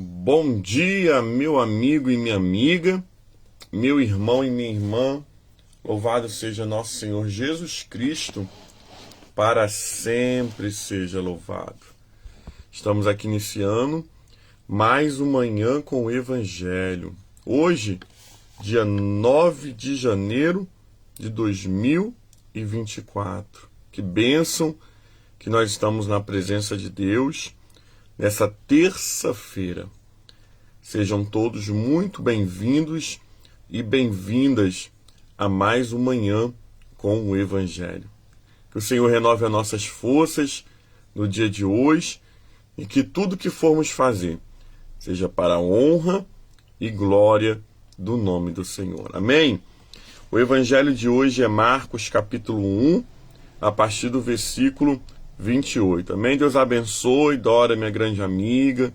Bom dia, meu amigo e minha amiga, meu irmão e minha irmã. Louvado seja nosso Senhor Jesus Cristo, para sempre seja louvado. Estamos aqui iniciando mais uma manhã com o Evangelho. Hoje, dia 9 de janeiro de 2024. Que bênção que nós estamos na presença de Deus nessa terça-feira. Sejam todos muito bem-vindos e bem-vindas a mais uma manhã com o Evangelho. Que o Senhor renove as nossas forças no dia de hoje e que tudo que formos fazer seja para a honra e glória do nome do Senhor. Amém? O Evangelho de hoje é Marcos capítulo 1, a partir do versículo 28. Amém? Deus abençoe Dora, minha grande amiga.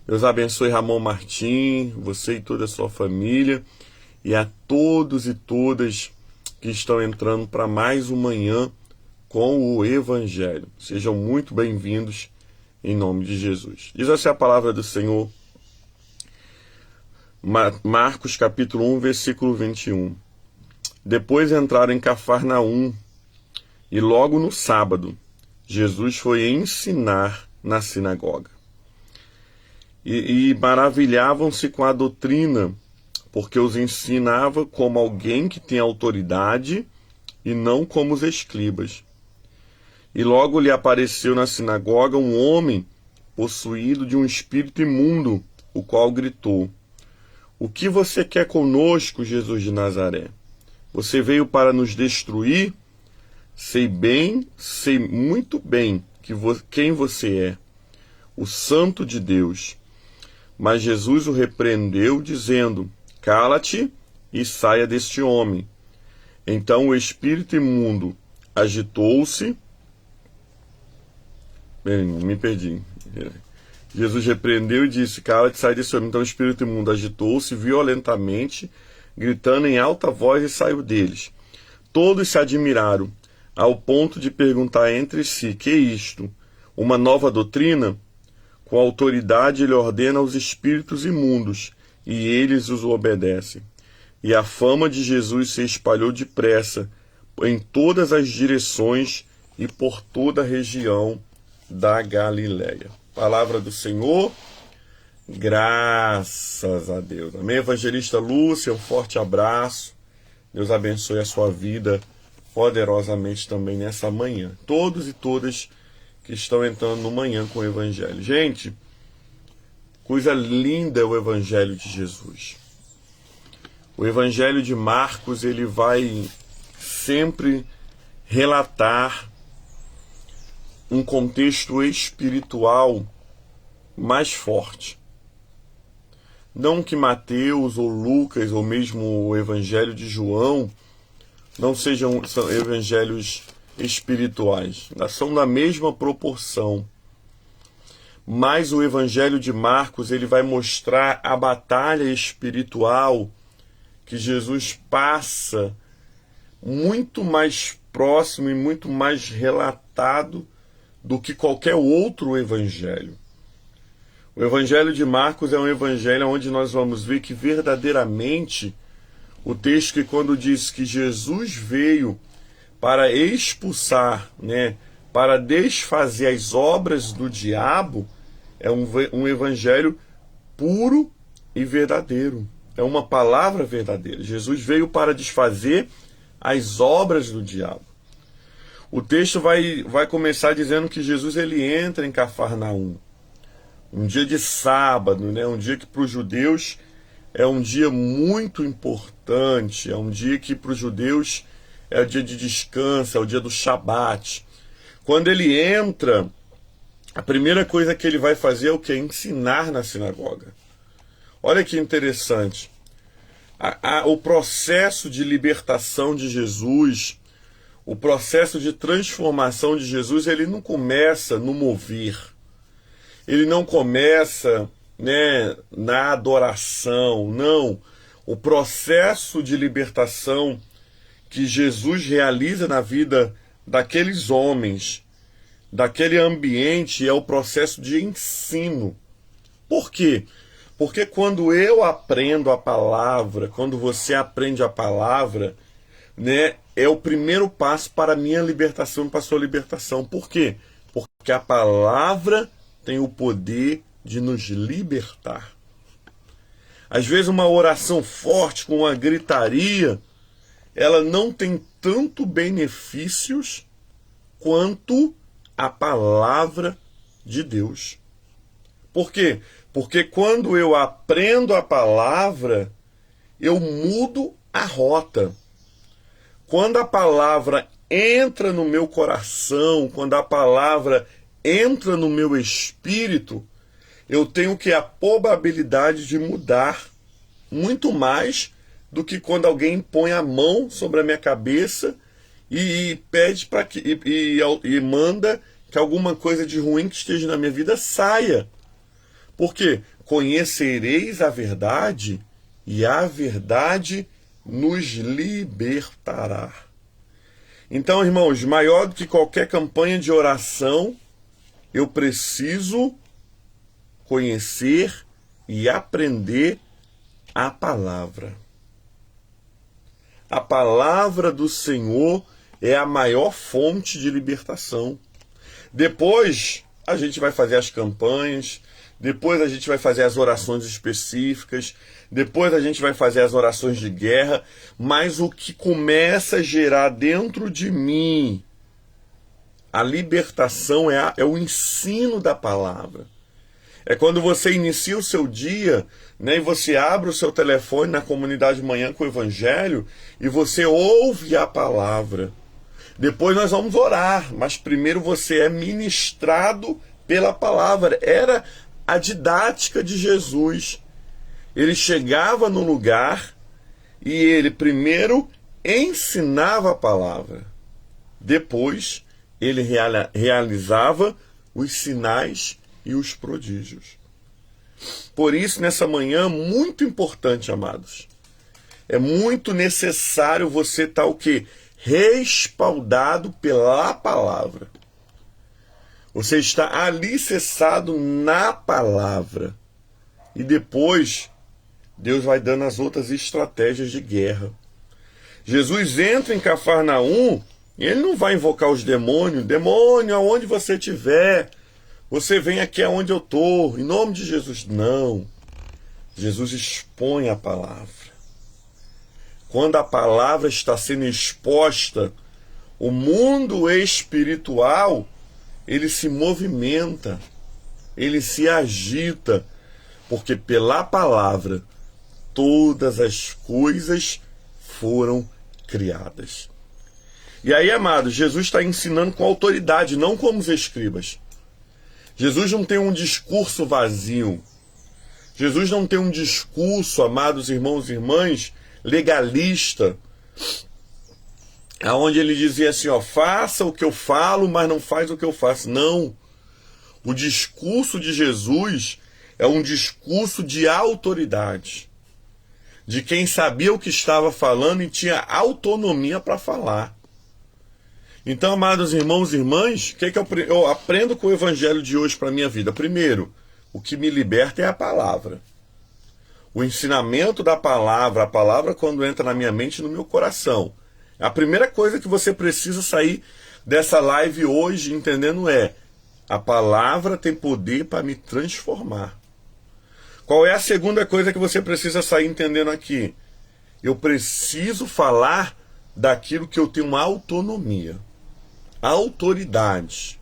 Deus abençoe Ramon Martim, você e toda a sua família. E a todos e todas que estão entrando para mais uma manhã com o Evangelho. Sejam muito bem-vindos em nome de Jesus. Diz assim a palavra do Senhor. Marcos capítulo 1, versículo 21. Depois entraram em Cafarnaum e logo no sábado Jesus foi ensinar na sinagoga. E maravilhavam-se com a doutrina, porque os ensinava como alguém que tem autoridade e não como os escribas. E logo lhe apareceu na sinagoga um homem possuído de um espírito imundo, o qual gritou: "O que você quer conosco, Jesus de Nazaré? Você veio para nos destruir? Sei muito bem quem você é, o Santo de Deus." Mas Jesus o repreendeu, dizendo: "Cala-te e saia deste homem." Então o espírito imundo agitou-se. Me perdi. Jesus repreendeu e disse: "Cala-te, sai desse homem." Então o espírito imundo agitou-se violentamente, gritando em alta voz, e saiu deles. Todos se admiraram, ao ponto de perguntar entre si: "Que é isto? Uma nova doutrina? Com autoridade ele ordena aos espíritos imundos, e eles os obedecem." E a fama de Jesus se espalhou depressa em todas as direções e por toda a região da Galileia. Palavra do Senhor, graças a Deus. Amém, evangelista Lúcia, um forte abraço. Deus abençoe a sua vida poderosamente também nessa manhã. Todos e todas que estão entrando no Manhã com o Evangelho. Gente, coisa linda é o Evangelho de Jesus. O Evangelho de Marcos, ele vai sempre relatar um contexto espiritual mais forte. Não que Mateus ou Lucas ou mesmo o Evangelho de João não são evangelhos espirituais, são da mesma proporção. Mas o Evangelho de Marcos, ele vai mostrar a batalha espiritual que Jesus passa muito mais próximo e muito mais relatado do que qualquer outro evangelho. O Evangelho de Marcos é um evangelho onde nós vamos ver que verdadeiramente o texto que quando diz que Jesus veio para expulsar, para desfazer as obras do diabo, é um evangelho puro e verdadeiro. É uma palavra verdadeira. Jesus veio para desfazer as obras do diabo. O texto vai começar dizendo que Jesus ele entra em Cafarnaum. Um dia de sábado, um dia que para os judeus é um dia muito importante, é um dia que para os judeus é o dia de descanso, é o dia do Shabat. Quando ele entra, a primeira coisa que ele vai fazer é o quê? Ensinar na sinagoga. Olha que interessante. O processo de libertação de Jesus, o processo de transformação de Jesus, ele não começa no mover. Ele não começa na adoração, não. O processo de libertação que Jesus realiza na vida daqueles homens, daquele ambiente, é o processo de ensino. Por quê? Porque quando eu aprendo a palavra, quando você aprende a palavra, né, é o primeiro passo para a minha libertação, para a sua libertação. Por quê? Porque a palavra tem o poder de nos libertar. Às vezes uma oração forte, com uma gritaria, ela não tem tanto benefícios quanto a palavra de Deus. Por quê? Porque quando eu aprendo a palavra, eu mudo a rota. Quando a palavra entra no meu coração, quando a palavra entra no meu espírito, eu tenho que a probabilidade de mudar muito mais do que quando alguém põe a mão sobre a minha cabeça e pede para que e manda que alguma coisa de ruim que esteja na minha vida saia. Por quê? Conhecereis a verdade e a verdade nos libertará. Então, irmãos, maior do que qualquer campanha de oração, eu preciso conhecer e aprender a palavra. A palavra do Senhor é a maior fonte de libertação. Depois a gente vai fazer as campanhas, depois a gente vai fazer as orações específicas, depois a gente vai fazer as orações de guerra, mas o que começa a gerar dentro de mim a libertação é o ensino da palavra. É quando você inicia o seu dia, né, e você abre o seu telefone na comunidade Manhã com o Evangelho e você ouve a palavra. Depois nós vamos orar, mas primeiro você é ministrado pela palavra. Era a didática de Jesus. Ele chegava no lugar e ele primeiro ensinava a palavra. Depois ele realizava os sinais e os prodígios. Por isso, nessa manhã, muito importante, amados, é muito necessário você estar o quê? Respaldado pela palavra. Você está alicerçado na palavra. E depois, Deus vai dando as outras estratégias de guerra. Jesus entra em Cafarnaum e ele não vai invocar os demônios. Demônio, aonde você estiver, você vem aqui aonde eu estou, em nome de Jesus. Não. Jesus expõe a palavra. Quando a palavra está sendo exposta, o mundo espiritual, ele se movimenta, ele se agita, porque pela palavra todas as coisas foram criadas. E aí, amados, Jesus está ensinando com autoridade, não como os escribas. Jesus não tem um discurso vazio. Jesus não tem um discurso, amados irmãos e irmãs, legalista, aonde ele dizia assim, ó, faça o que eu falo, mas não faz o que eu faço. Não. O discurso de Jesus é um discurso de autoridade, de quem sabia o que estava falando e tinha autonomia para falar. Então, amados irmãos e irmãs, o que eu aprendo com o evangelho de hoje para a minha vida? Primeiro, o que me liberta é a palavra. O ensinamento da palavra, a palavra quando entra na minha mente e no meu coração. A primeira coisa que você precisa sair dessa live hoje entendendo é: a palavra tem poder para me transformar. Qual é a segunda coisa que você precisa sair entendendo aqui? Eu preciso falar daquilo que eu tenho uma autonomia. Autoridade.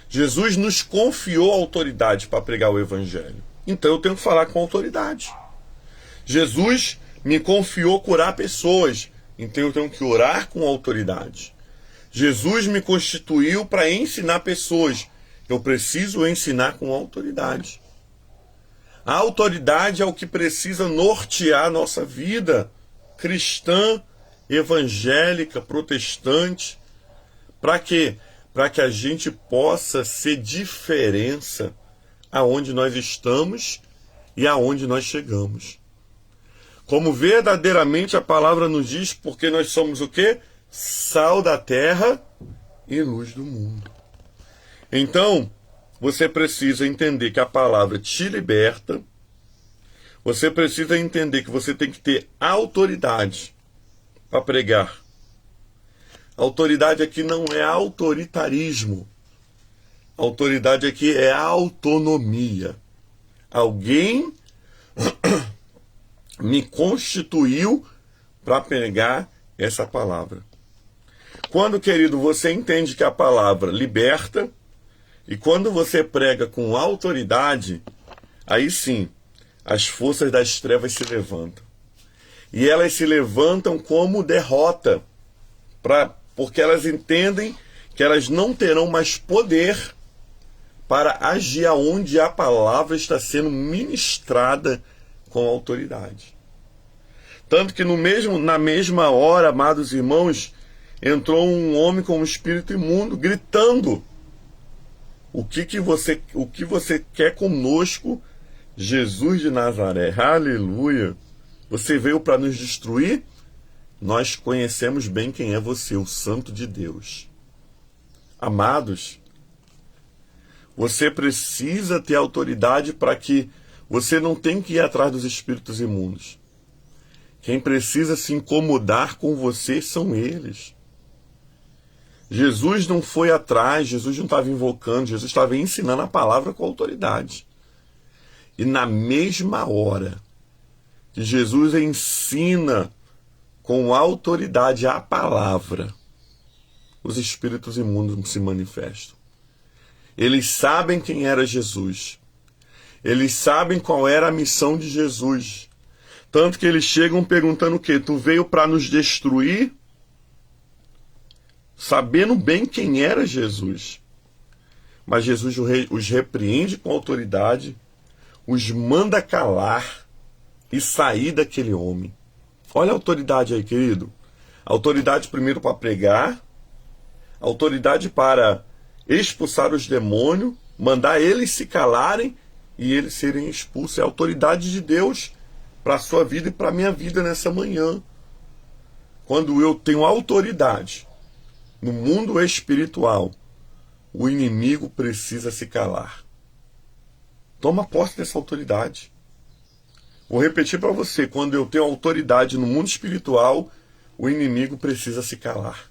Jesus nos confiou a autoridade para pregar o evangelho. Então eu tenho que falar com autoridade. Jesus me confiou curar pessoas. Então eu tenho que orar com autoridade. Jesus me constituiu para ensinar pessoas. Eu preciso ensinar com autoridade. A autoridade é o que precisa nortear a nossa vida cristã, evangélica, protestante. Para quê? Para que a gente possa ser diferença aonde nós estamos e aonde nós chegamos. Como verdadeiramente a palavra nos diz, porque nós somos o quê? Sal da terra e luz do mundo. Então, você precisa entender que a palavra te liberta. Você precisa entender que você tem que ter autoridade para pregar. Autoridade aqui não é autoritarismo. Autoridade aqui é autonomia. Alguém me constituiu para pregar essa palavra. Quando, querido, você entende que a palavra liberta, e quando você prega com autoridade, aí sim, as forças das trevas se levantam. E elas se levantam como derrota, porque elas entendem que elas não terão mais poder para agir aonde a palavra está sendo ministrada com autoridade. Tanto que na mesma hora, amados irmãos, entrou um homem com um espírito imundo, gritando: o que você quer conosco, Jesus de Nazaré? Aleluia! Você veio para nos destruir? Nós conhecemos bem quem é você, o Santo de Deus. Amados, você precisa ter autoridade para que você não tenha que ir atrás dos espíritos imundos. Quem precisa se incomodar com você são eles. Jesus não foi atrás, Jesus não estava invocando, Jesus estava ensinando a palavra com autoridade. E na mesma hora que Jesus ensina com autoridade a palavra, os espíritos imundos se manifestam. Eles sabem quem era Jesus. Eles sabem qual era a missão de Jesus. Tanto que eles chegam perguntando o quê? Tu veio para nos destruir? Sabendo bem quem era Jesus. Mas Jesus os repreende com autoridade, os manda calar e sair daquele homem. Olha a autoridade aí, querido. Autoridade primeiro para pregar, autoridade para expulsar os demônios, mandar eles se calarem e eles serem expulsos. É a autoridade de Deus para a sua vida e para a minha vida nessa manhã. Quando eu tenho autoridade no mundo espiritual, o inimigo precisa se calar. Toma posse dessa autoridade. Vou repetir para você, quando eu tenho autoridade no mundo espiritual, o inimigo precisa se calar.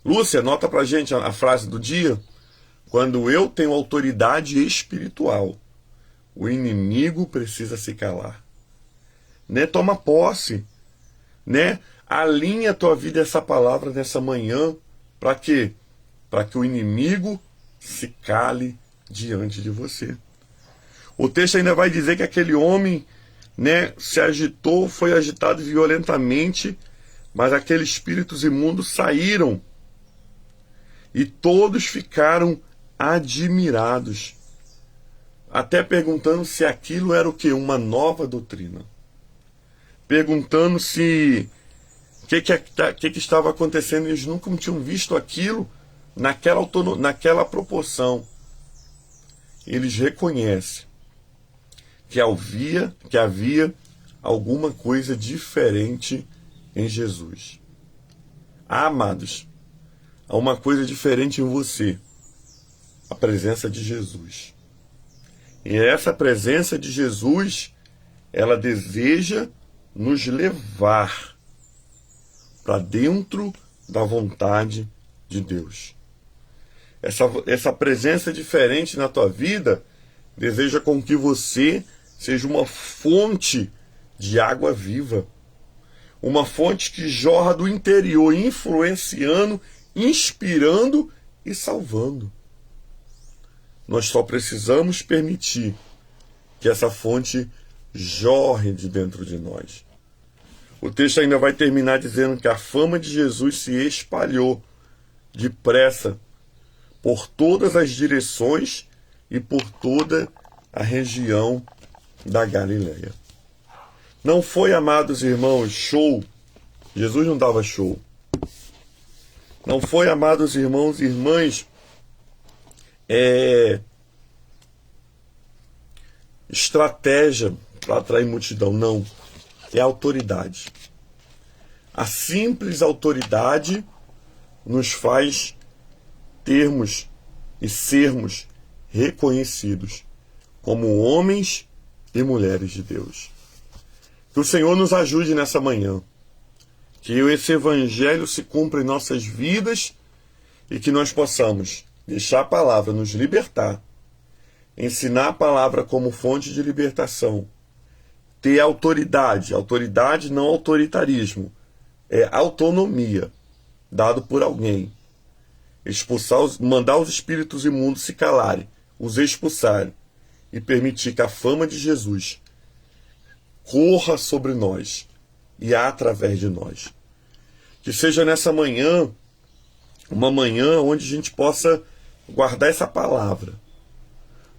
Lúcia, anota pra gente a frase do dia. Quando eu tenho autoridade espiritual, o inimigo precisa se calar. Né? Toma posse. Né? Alinha a tua vida a essa palavra nessa manhã. Para quê? Para que o inimigo se cale diante de você. O texto ainda vai dizer que aquele homem, né, se agitou, foi agitado violentamente, mas aqueles espíritos imundos saíram. E todos ficaram admirados, até perguntando se aquilo era o quê? Uma nova doutrina. Perguntando se o que estava acontecendo. Eles nunca tinham visto aquilo naquela proporção. Eles reconhecem que havia alguma coisa diferente em Jesus. Amados, há uma coisa diferente em você, a presença de Jesus. E essa presença de Jesus, ela deseja nos levar para dentro da vontade de Deus. Essa presença diferente na tua vida deseja com que você seja uma fonte de água viva. Uma fonte que jorra do interior, influenciando, inspirando e salvando. Nós só precisamos permitir que essa fonte jorre de dentro de nós. O texto ainda vai terminar dizendo que a fama de Jesus se espalhou depressa por todas as direções e por toda a região da Galileia. Não foi, amados irmãos, show. Jesus não dava show. Não foi, amados irmãos e irmãs, estratégia para atrair multidão. Não. É autoridade. A simples autoridade nos faz termos e sermos reconhecidos como homens e mulheres de Deus. Que o Senhor nos ajude nessa manhã, que esse Evangelho se cumpra em nossas vidas e que nós possamos deixar a palavra nos libertar, ensinar a palavra como fonte de libertação, ter autoridade, autoridade não autoritarismo, é autonomia, dado por alguém, mandar os espíritos imundos se calarem, os expulsarem e permitir que a fama de Jesus corra sobre nós e através de nós. Que seja nessa manhã, uma manhã onde a gente possa guardar essa palavra,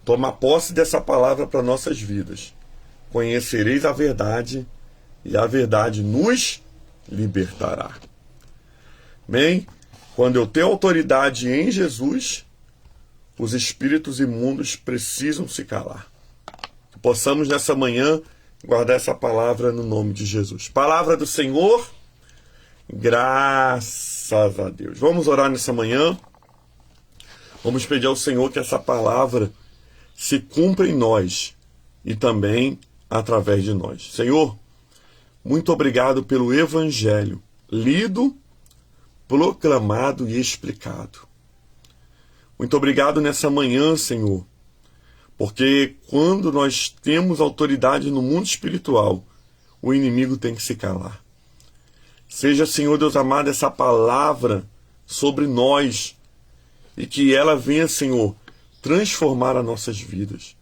tomar posse dessa palavra para nossas vidas. Conhecereis a verdade e a verdade nos libertará. Amém? Quando eu tenho autoridade em Jesus, os espíritos imundos precisam se calar. Que possamos nessa manhã guardar essa palavra no nome de Jesus. Palavra do Senhor, graças a Deus. Vamos orar nessa manhã. Vamos pedir ao Senhor que essa palavra se cumpra em nós e também através de nós. Senhor, muito obrigado pelo Evangelho lido, proclamado e explicado. Muito obrigado nessa manhã, Senhor, porque quando nós temos autoridade no mundo espiritual, o inimigo tem que se calar. Seja, Senhor Deus amado, essa palavra sobre nós e que ela venha, Senhor, transformar as nossas vidas.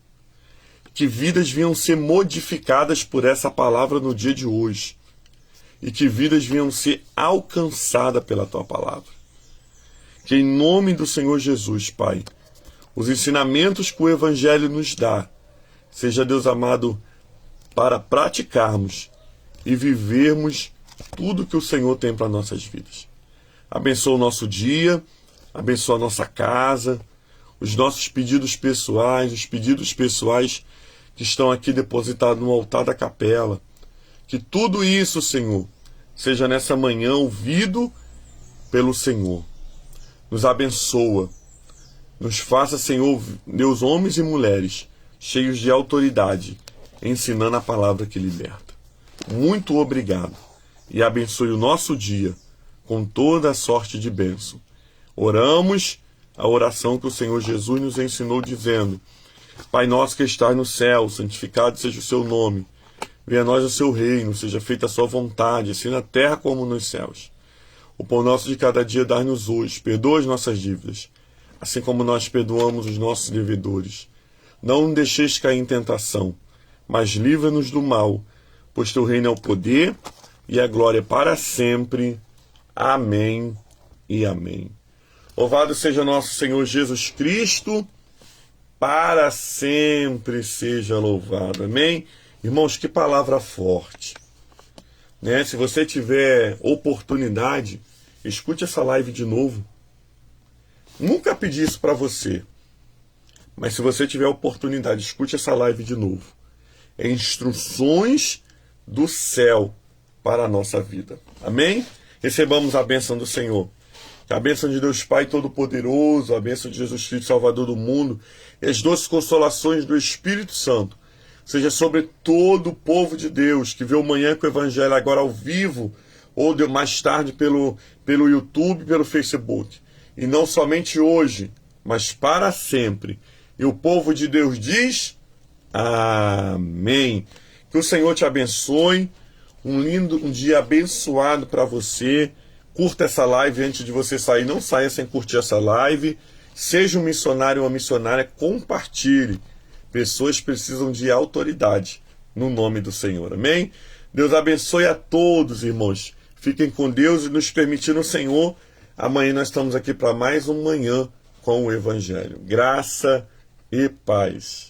Que vidas venham ser modificadas por essa palavra no dia de hoje. E que vidas venham ser alcançadas pela Tua palavra. Que em nome do Senhor Jesus, Pai, os ensinamentos que o Evangelho nos dá, seja, Deus amado, para praticarmos e vivermos tudo que o Senhor tem para nossas vidas. Abençoa o nosso dia, abençoa a nossa casa, os nossos pedidos pessoais, os pedidos pessoais que estão aqui depositados no altar da capela. Que tudo isso, Senhor, seja nessa manhã ouvido pelo Senhor. Nos abençoa. Nos faça, Senhor, Deus, homens e mulheres cheios de autoridade, ensinando a palavra que liberta. Muito obrigado. E abençoe o nosso dia com toda a sorte de bênção. Oramos a oração que o Senhor Jesus nos ensinou, dizendo: Pai nosso que estás no céu, santificado seja o seu nome. Venha a nós o seu reino, seja feita a sua vontade, assim na terra como nos céus. O pão nosso de cada dia dai-nos hoje. Perdoa as nossas dívidas, assim como nós perdoamos os nossos devedores. Não nos deixeis cair em tentação, mas livra-nos do mal, pois teu reino é o poder e a glória para sempre. Amém e amém. Louvado seja nosso Senhor Jesus Cristo, para sempre seja louvado. Amém? Irmãos, que palavra forte. Né? Se você tiver oportunidade, escute essa live de novo. Nunca pedi isso para você, mas se você tiver oportunidade, escute essa live de novo. É instruções do céu para a nossa vida. Amém? Recebamos a bênção do Senhor. Que a bênção de Deus Pai Todo-Poderoso, a bênção de Jesus Cristo, Salvador do mundo, e as doces consolações do Espírito Santo, seja sobre todo o povo de Deus, que vê o Manhã com o Evangelho agora ao vivo, ou mais tarde pelo YouTube, pelo Facebook. E não somente hoje, mas para sempre. E o povo de Deus diz: amém. Que o Senhor te abençoe. Um dia abençoado para você. Curta essa live antes de você sair. Não saia sem curtir essa live. Seja um missionário ou uma missionária. Compartilhe. Pessoas precisam de autoridade no nome do Senhor. Amém? Deus abençoe a todos, irmãos. Fiquem com Deus e nos permitindo o Senhor. Amanhã nós estamos aqui para mais um Manhã com o Evangelho. Graça e paz.